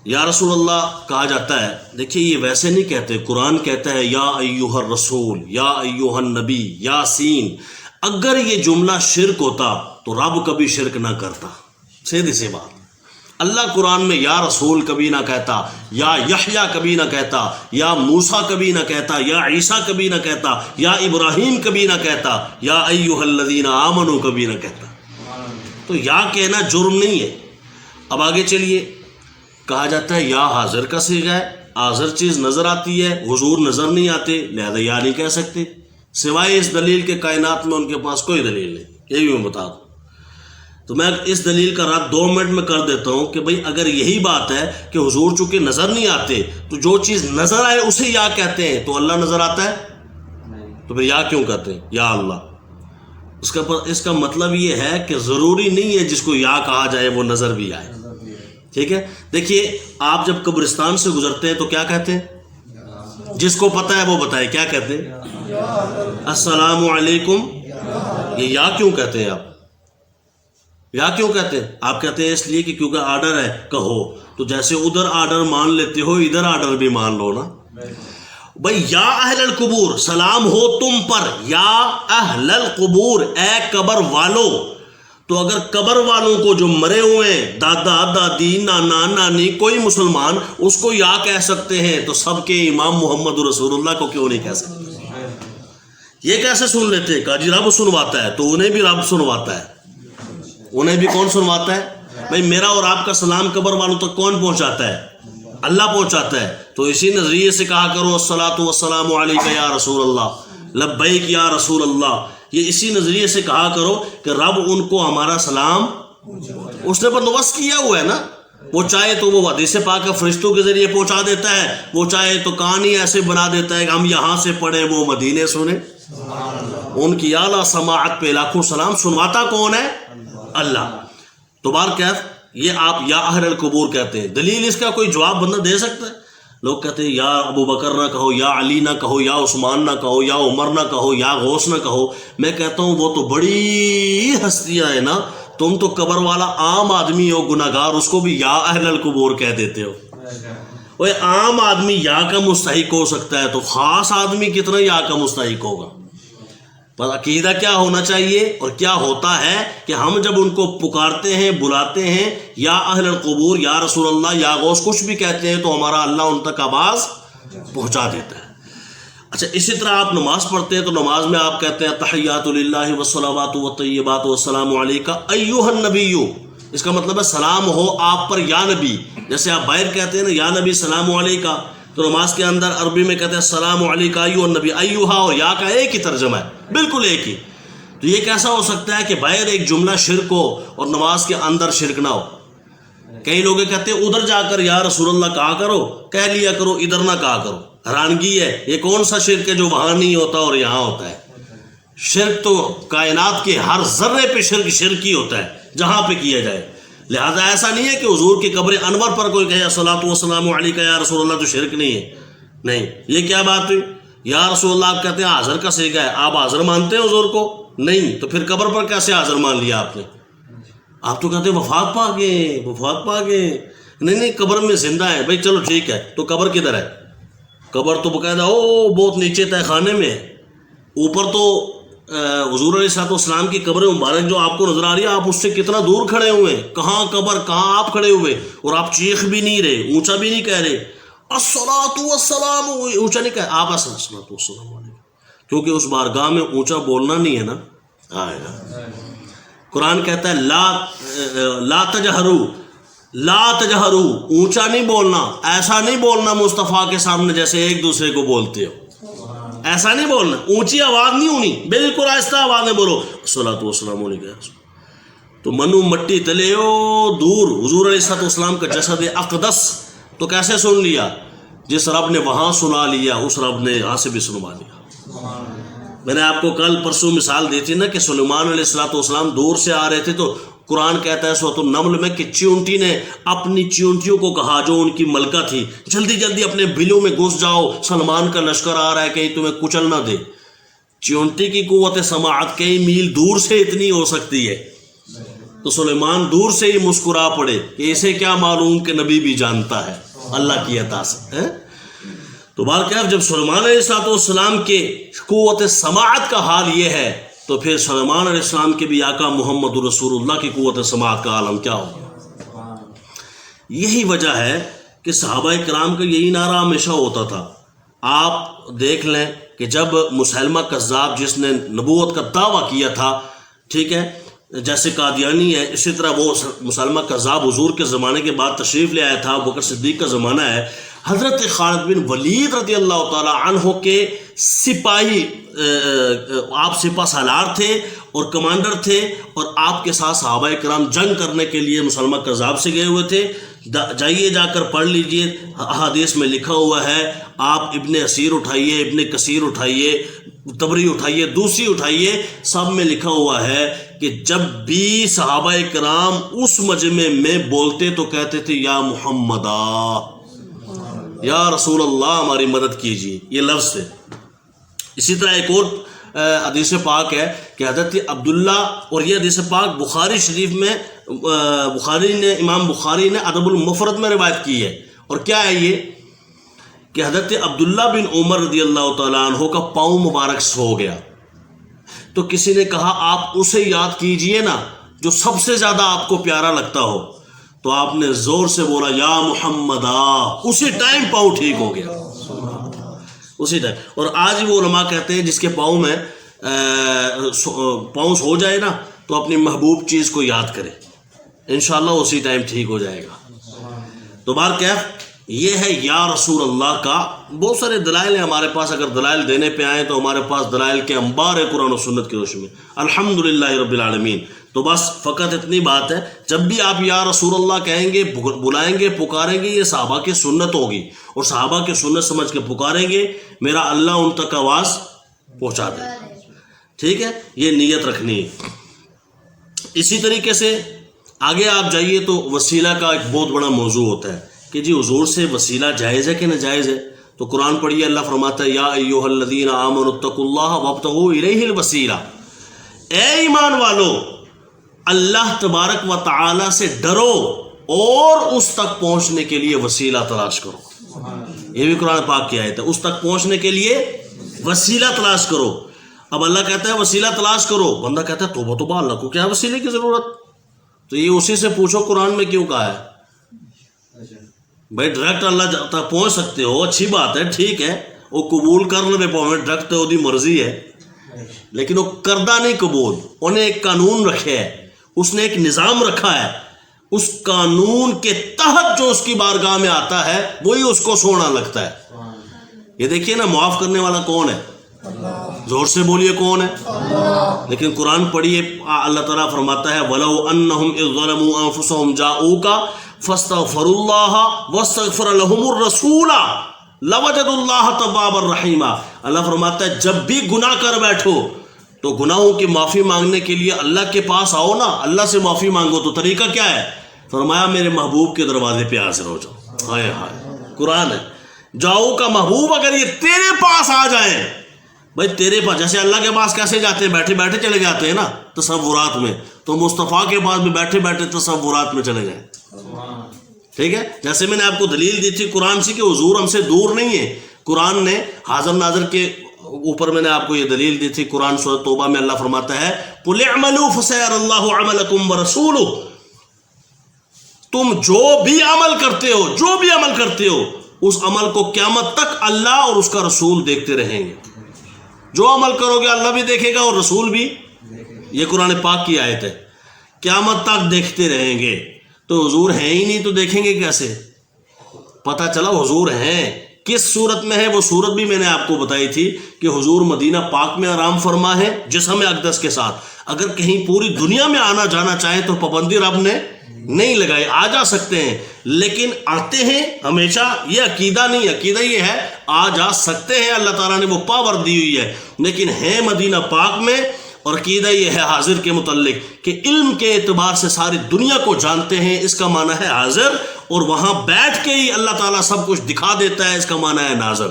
یا رسول اللہ کہا جاتا ہے، دیکھیے یہ ویسے نہیں کہتے، قرآن کہتا ہے یا ایھا الرسول، یا ایھا النبی، یاسین۔ اگر یہ جملہ شرک ہوتا تو رب کبھی شرک نہ کرتا، سیدھی سی بات۔ اللہ قرآن میں یا رسول کبھی نہ کہتا، یا یحییٰ کبھی نہ کہتا، یا موسیٰ کبھی نہ کہتا، یا عیسیٰ کبھی نہ کہتا، یا ابراہیم کبھی نہ کہتا، یا ایھا الذین آمنوا کبھی نہ کہتا۔ تو یا کہنا جرم نہیں ہے۔ اب آگے چلیے، کہا جاتا ہے یا حاضر کا صیغہ ہے، حاضر چیز نظر آتی ہے، حضور نظر نہیں آتے، لہذا یا نہیں کہہ سکتے، سوائے اس دلیل کے کائنات میں ان کے پاس کوئی دلیل نہیں۔ یہ بھی میں بتا دوں تو میں اس دلیل کا رد 2 منٹ میں کر دیتا ہوں کہ بھئی اگر یہی بات ہے کہ حضور چونکہ نظر نہیں آتے تو جو چیز نظر آئے اسے یا کہتے ہیں، تو اللہ نظر آتا ہے تو پھر یا کیوں کہتے ہیں یا اللہ؟ اس کا مطلب یہ ہے کہ ضروری نہیں ہے جس کو یا کہا جائے وہ نظر بھی آئے، ٹھیک ہے؟ دیکھیے آپ جب قبرستان سے گزرتے ہیں تو کیا کہتے ہیں؟ جس کو پتہ ہے وہ بتائے، کیا کہتے ہیں؟ السلام علیکم۔ یہ یا کیوں کہتے ہیں آپ؟ یا کیوں کہتے ہیں؟ آپ کہتے ہیں اس لیے کہ کیونکہ آرڈر ہے کہو، تو جیسے ادھر آرڈر مان لیتے ہو ادھر آرڈر بھی مان لو نا بھائی۔ یا اہل القبور، سلام ہو تم پر، یا اہل القبور، اے قبر والو۔ تو اگر قبر والوں کو جو مرے ہوئے ہیں، دادا دادی نانا نانی، کوئی مسلمان اس کو یا کہہ سکتے ہیں تو سب کے امام محمد رسول اللہ کو کیوں نہیں کہہ سکتے؟ یہ کیسے سن لیتے؟ کہا جی رب سنواتا ہے، تو انہیں بھی رب سنواتا ہے۔ انہیں بھی کون سنواتا ہے؟ بھائی میرا اور آپ کا سلام قبر والوں تک کون پہنچاتا ہے؟ اللہ پہنچاتا ہے۔ تو اسی نظریے سے کہا کرو الصلاۃ والسلام علیک یا رسول اللہ، لبیک یا رسول اللہ۔ یہ اسی نظریے سے کہا کرو کہ رب ان کو ہمارا سلام اس نے بندوبست کیا ہوا ہے نا، وہ چاہے تو وہ حدیث پاک فرشتوں کے ذریعے پہنچا دیتا ہے، وہ چاہے تو کہانی ایسے بنا دیتا ہے کہ ہم یہاں سے پڑھیں وہ مدینے سنیں۔ ان کی اعلیٰ سماعت پہ لاکھوں سلام۔ سنواتا کون ہے؟ اللہ۔ تو بہرکیف یہ آپ یا اہل القبور کہتے ہیں، دلیل اس کا کوئی جواب بندہ دے سکتا ہے؟ لوگ کہتے ہیں یا ابو بکر نہ کہو، یا علی نہ کہو، یا عثمان نہ کہو، یا عمر نہ کہو، یا غوث نہ کہو۔ میں کہتا ہوں وہ تو بڑی ہستیاں ہیں نا، تم تو قبر والا عام آدمی ہو گناہگار، اس کو بھی یا اہل القبور کہہ دیتے ہو۔ وہ عام آدمی یا کا مستحق ہو سکتا ہے تو خاص آدمی کتنا یا کا مستحق ہوگا؟ پر عقیدہ کیا ہونا چاہیے اور کیا ہوتا ہے کہ ہم جب ان کو پکارتے ہیں بلاتے ہیں یا اہل القبور، یا رسول اللہ، یا غوث، کچھ بھی کہتے ہیں تو ہمارا اللہ ان تک آواز پہنچا دیتا ہے۔ اچھا اسی طرح آپ نماز پڑھتے ہیں تو نماز میں آپ کہتے ہیں تحیات للہ والصلوات والطیبات والسلام علیک ایھا النبی۔ اس کا مطلب ہے سلام ہو آپ پر یا نبی۔ جیسے آپ باہر کہتے ہیں نا یا نبی سلام علیکہ، تو نماز کے اندر عربی میں کہتے ہیں السلام علیکہ ایھا النبی۔ ایھا اور یا کا ایک ہی ترجمہ ہے، بالکل ایک ہی۔ تو یہ کیسا ہو سکتا ہے کہ باہر ایک جملہ شرک ہو اور نماز کے اندر شرک نہ ہو؟ کئی لوگ کہتے ہیں ادھر جا کر یا رسول اللہ کہا کرو، کہہ لیا کرو، ادھر نہ کہا کرو۔ حیرانگی ہے، یہ کون سا شرک ہے جو وہاں نہیں ہوتا اور یہاں ہوتا ہے؟ شرک تو کائنات کے ہر ذرے پہ شرک ہی ہوتا ہے جہاں پہ کیا جائے۔ لہذا ایسا نہیں ہے کہ حضور کی قبر انور پر کوئی کہے الصلاۃ والسلام علیک یا رسول اللہ تو شرک نہیں ہے۔ نہیں، یہ کیا بات ہوئی؟ یا رسول اللہ آپ کہتے ہیں حاضر کا صیغہ ہے، آپ حاضر مانتے ہیں حضور کو؟ نہیں، تو پھر قبر پر کیسے حاضر مان لیا آپ نے؟ آپ تو کہتے ہیں وفات پا گئے، وفات پا گئے۔ نہیں قبر میں زندہ ہے۔ بھائی چلو ٹھیک ہے، تو قبر کدھر ہے؟ قبر تو باقاعدہ بہت نیچے تہ خانے میں ہے، اوپر تو حضور علیہ الصلوۃ والسلام کی قبر مبارک جو آپ کو نظر آ رہی ہے، آپ اس سے کتنا دور کھڑے ہوئے ہیں، کہاں قبر کہاں آپ کھڑے ہوئے، اور آپ چیخ بھی نہیں رہے، اونچا بھی نہیں کہہ رہے الصلاۃ والسلام، اونچا نہیں کہہ، آپ الصلاۃ والسلام علیکم، کیونکہ اس بارگاہ میں اونچا بولنا نہیں ہے نا۔ آئے گا قرآن کہتا ہے لا تجہروا، لا تجہروا، اونچا نہیں بولنا، ایسا نہیں بولنا مصطفیٰ کے سامنے جیسے ایک دوسرے کو بولتے ہو، ایسا نہیں بولنا، اونچی آواز نہیں ہونی، بالکل آہستہ آواز میں بولو الصلاۃ والسلام علیکم۔ تو منو مٹی تلے دور حضور علیہ الصلوۃ والسلام کا جسد اقدس تو کیسے سن لیا؟ جس رب نے وہاں سنا لیا اس رب نے یہاں سے بھی سنوا لیا۔ میں نے آپ کو کل پرسوں مثال دی تھی نا کہ سلیمان علیہ الصلوۃ والسلام دور سے آ رہے تھے، تو قرآن کہتا ہے سورۃ النمل میں کہ چیونٹی نے اپنی چیونٹیوں کو کہا جو ان کی ملکہ تھی، جلدی جلدی اپنے بلوں میں گھس جاؤ، سلمان کا لشکر آ رہا ہے کہیں تمہیں کچل نہ دے۔ چیونٹی کی قوت سماعت کئی میل دور سے اتنی ہو سکتی ہے، تو سلیمان دور سے ہی مسکرا پڑے کہ اسے کیا معلوم کہ نبی بھی جانتا ہے اللہ کی عطا سے. تو بہرکیف جب سلیمان علیہ السلام کے قوت سماعت کا حال یہ ہے تو پھر سلیمان علیہ السلام کے بھی آقا محمد رسول اللہ کی قوت سماعت کا عالم کیا ہوگا. یہی وجہ ہے کہ صحابہ کرام کا یہی نعرہ ہمیشہ ہوتا تھا. آپ دیکھ لیں کہ جب مسیلمہ کذاب جس نے نبوت کا دعویٰ کیا تھا، ٹھیک ہے، جیسے قادیانی ہے، اسی طرح وہ مسیلمہ کذاب حضور کے زمانے کے بعد تشریف لے آیا تھا، بکر صدیق کا زمانہ ہے. حضرت خالد بن ولید رضی اللہ تعالی عنہ کے سپاہی، آپ سپہ سالار تھے اور کمانڈر تھے، اور آپ کے ساتھ صحابہ کرام جنگ کرنے کے لیے مسلمہ کذاب سے گئے ہوئے تھے. جائیے جا کر پڑھ لیجئے، احادیث میں لکھا ہوا ہے. آپ ابن اسیر اٹھائیے، ابن کثیر اٹھائیے، تبری اٹھائیے، دوسری اٹھائیے، سب میں لکھا ہوا ہے کہ جب بھی صحابہ کرام اس مجمع میں بولتے تو کہتے تھے یا محمدہ، یا رسول اللہ ہماری مدد کیجیے، یہ لفظ تھے. اسی طرح ایک اور حدیث پاک ہے کہ حضرت عبداللہ، اور یہ حدیث پاک بخاری شریف میں امام بخاری نے ادب المفرد میں روایت کی ہے. اور کیا ہے یہ کہ حضرت عبداللہ بن عمر رضی اللہ تعالیٰ عنہ کا پاؤں مبارک سو گیا، تو کسی نے کہا آپ اسے یاد کیجئے نا جو سب سے زیادہ آپ کو پیارا لگتا ہو. تو آپ نے زور سے بولا یا محمدہ، اسی ٹائم پاؤں ٹھیک ہو گیا، اسی ٹائم. اور آج وہ علماء کہتے ہیں جس کے پاؤں میں پاؤں سو جائے نا تو اپنی محبوب چیز کو یاد کرے، انشاءاللہ اسی ٹائم ٹھیک ہو جائے گا. تو بہرکیف یہ ہے یا رسول اللہ کا. بہت سارے دلائل ہیں ہمارے پاس، اگر دلائل دینے پہ آئیں تو ہمارے پاس دلائل کے انبار ہے قرآن و سنت کی روشنی میں، الحمدللہ رب العالمین. تو بس فقط اتنی بات ہے، جب بھی آپ یا رسول اللہ کہیں گے، بلائیں گے، پکاریں گے، یہ صحابہ کی سنت ہوگی، اور صحابہ کی سنت سمجھ کے پکاریں گے، میرا اللہ ان تک آواز پہنچا دے. ٹھیک ہے، یہ نیت رکھنی ہے. اسی طریقے سے آگے آپ جائیے تو وسیلہ کا ایک بہت بڑا موضوع ہوتا ہے کہ جی حضور سے وسیلہ جائز ہے کہ ناجائز ہے. تو قرآن پڑھیے، اللہ فرماتا ہے یا ایھا الذین آمنوا اتقوا اللہ وابتغوا الیہ الوسیلہ، اے ایمان والو اللہ تبارک و تعالی سے ڈرو اور اس تک پہنچنے کے لیے وسیلہ تلاش کرو. یہ بھی قرآن پاک کی آیت ہے، اس تک پہنچنے کے لیے وسیلہ تلاش کرو. اب اللہ کہتا ہے وسیلہ تلاش کرو، بندہ کہتا ہے توبہ توبہ، اللہ کو کیا وسیلے کی ضرورت. تو یہ اسی سے پوچھو قرآن میں کیوں کہا ہے. بھائی ڈائریکٹ اللہ تک پہنچ سکتے ہو، اچھی بات ہے، ٹھیک ہے، وہ قبول کر لے پاؤں ڈائریکٹ تو دی مرضی ہے، لیکن وہ کردہ نہیں قبول. انہیں ایک قانون رکھے ہے، اس نے ایک نظام رکھا ہے، اس قانون کے تحت جو اس کی بارگاہ میں آتا ہے وہی اس کو سونا لگتا ہے. یہ دیکھیے نا، معاف کرنے والا کون ہے؟ زور سے بولیے کون ہے؟ لیکن قرآن پڑھیے، اللہ تعالیٰ فرماتا ہے وَلَوْ أَنَّهُمْ إِذْ ظَلَمُوا أَنفُسَهُمْ جَاءُوكَ فَاسْتَغْفَرُوا اللَّهَ وَاسْتَغْفَرَ لَهُمُ الرَّسُولَ لَوَجَدُوا اللَّهَ تَوَّابًا رَحِيمًا. اللہ فرماتا ہے جب بھی گناہ کر بیٹھو تو گناہوں کی معافی مانگنے کے لیے اللہ کے پاس آؤ نا، اللہ سے معافی مانگو. تو طریقہ کیا ہے؟ فرمایا میرے محبوب کے دروازے پہ حاضر ہو جاؤ. ہائے ہائے، قرآن ہے. جاؤ کا محبوب اگر یہ تیرے پاس آ جائیں، بھائی تیرے پاس، جیسے اللہ کے پاس کیسے جاتے ہیں؟ بیٹھے بیٹھے چلے جاتے ہیں نا تصورات میں، تو مصطفیٰ کے پاس بھی بیٹھے بیٹھے تصورات میں چلے جائیں. ٹھیک ہے، جیسے میں نے آپ کو دلیل دی تھی قرآن سے کہ حضور ہم سے دور نہیں ہے. قرآن نے حاضر ناظر کے اوپر میں نے آپ کو یہ دلیل دی تھی. قرآن سورۃ توبہ میں اللہ فرماتا ہے قُلِ اعْمَلُوا فَسَيَرَى اللَّهُ عَمَلَكُمْ وَرَسُولُهُ، تم جو بھی عمل کرتے ہو اس عمل کو قیامت تک اللہ اور اس کا رسول دیکھتے رہیں گے. جو عمل کرو گے اللہ بھی دیکھے گا اور رسول بھی. یہ قرآن پاک کی آیت ہے، قیامت تک دیکھتے رہیں گے. تو حضور ہیں ہی نہیں تو دیکھیں گے کیسے؟ پتہ چلا حضور ہیں، کس صورت میں ہے وہ صورت بھی میں نے آپ کو بتائی تھی کہ حضور مدینہ پاک میں آرام فرما ہے جسم اقدس کے ساتھ. اگر کہیں پوری دنیا میں آنا جانا چاہیں تو پابندی رب نے نہیں لگائی، آ جا سکتے ہیں، لیکن آتے ہیں ہمیشہ. یہ عقیدہ نہیں، عقیدہ یہ ہے آ جا سکتے ہیں، اللہ تعالیٰ نے وہ پاور دی ہوئی ہے، لیکن ہیں مدینہ پاک میں. اور عقیدہ یہ ہے حاضر کے متعلق کہ علم کے اعتبار سے ساری دنیا کو جانتے ہیں، اس کا معنی ہے حاضر. اور وہاں بیٹھ کے ہی اللہ تعالیٰ سب کچھ دکھا دیتا ہے، اس کا معنی ہے ناظر.